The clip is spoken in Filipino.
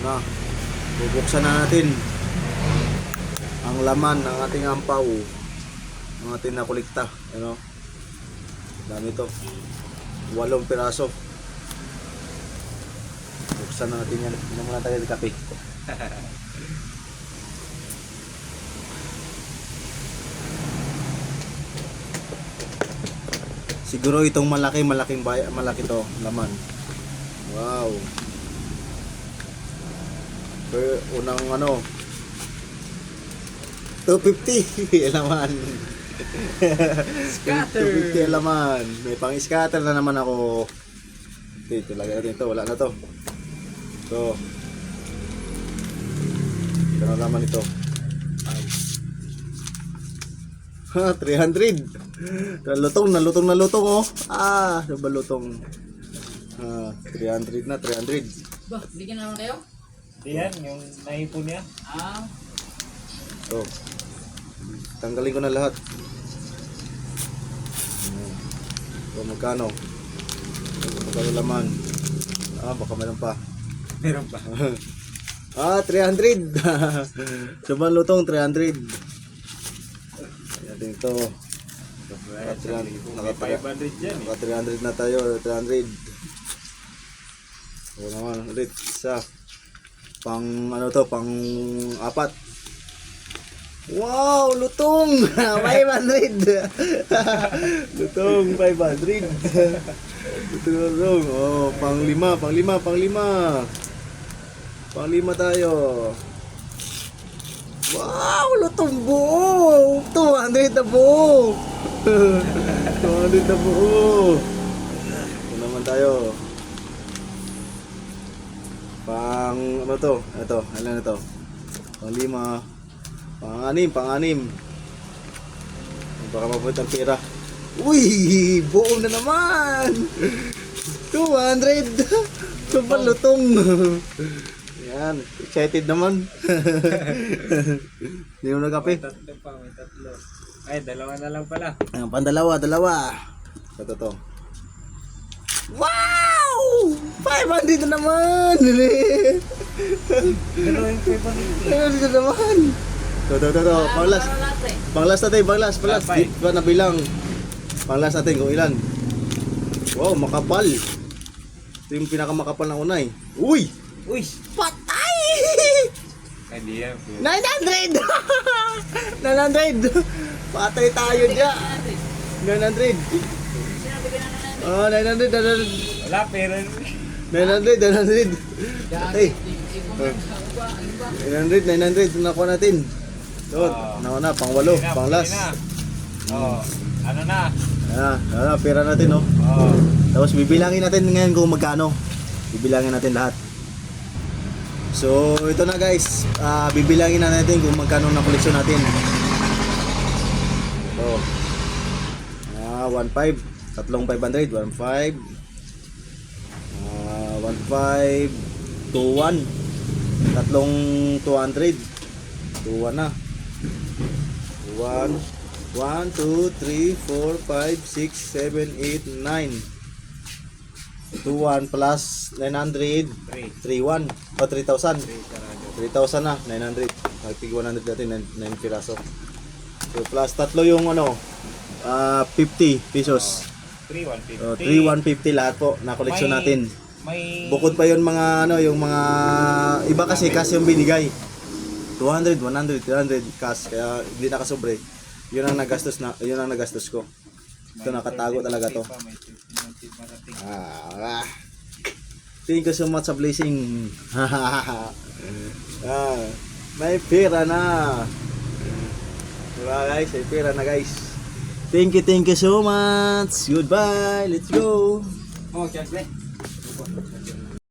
Una, bubuksan na natin ang laman ng ating ampaw, ang ating nakulikta. Ano? Dami ito. 8 piraso. Buksan na natin yan. Inom muna tayo ng kape. Siguro itong malaki to laman. Wow. Pero unang 250 laman. Scatter. 250 laman. May pang scatter na naman ako. Ito lagay natin ito, wala na to. So, ito na naman ito. Ha, 300. Nalutong oh. Nabalutong. 300 na, 300. Bah, bigyan naman kayo? Yan, yung naipon niya. So, tanggalin ko na lahat. So, magkano? Magkano laman? Baka meron pa. Meron pa. 300. Sobrang lutong, 300. Ayan ito. Naka 500 dyan. Naka 300 na tayo, 300. O naman, ulit. Isa. Pang 4. Wow, lutong! 500! Lutong, 500. Lutong. Oh, pang 5 tayo. Wow, lutong buo! 200 na buo! 200 na buo! Ito naman tayo. Pang ano to? Ito, ilan ito? Pang 5. Pang-6. Baka mabuti ang pera. Uy! Buo na naman! 200! Sobrang lutong! Yan, excited naman. Hindi mo nagkape? Tatlo pa, may tatlo. Ay, dalawa na lang pala. Ayan, dalawa. Ito to. Wow! 500 na naman! Dalawa yung 500. Ayun na naman! Ito. Panglas natin. Di ba nabilang? Panglas natin kung ilan. Wow, makapal. Ito yung pinakamakapal na unay. Uy! Uy! Patay! Hindi yan. 900! 900! Patay tayo dyan! 900! Oh, 900! Wala, pero... 900! Patay! 900! Nakuha natin. Ito, nauna, pang 8, pang last. Ano na? Pera natin, no? Tapos bibilangin natin ngayon kung magkano. Bibilangin natin lahat. So, ito na guys. Bibilangin na natin kung magkano na koleksyon natin. So, 1.5. Tatlong 500. 1.5. 1.5. 2.1. Tatlong 200. 2.1 na. 1, 2, 3, 4, 5, 6, 7, 8, 9. 2.1 plus 900. 3.1 o 3,000. 3,000 na, 900. Nagtig 100 natin, 9 piraso. So plus tatlo yung 50 pesos. 3,150. 3,150 lahat po na koleksyon natin. Bukod pa yun mga yung mga iba kasi yung binigay. 200, 100, 300 cash kaya hindi nakasobre. Yun ang nagastos ko. Ito nakatago talaga to. Thank you so much sa blessing. May pera na. Diba guys? May pera na guys. Thank you so much. Goodbye. Let's go. Oh, just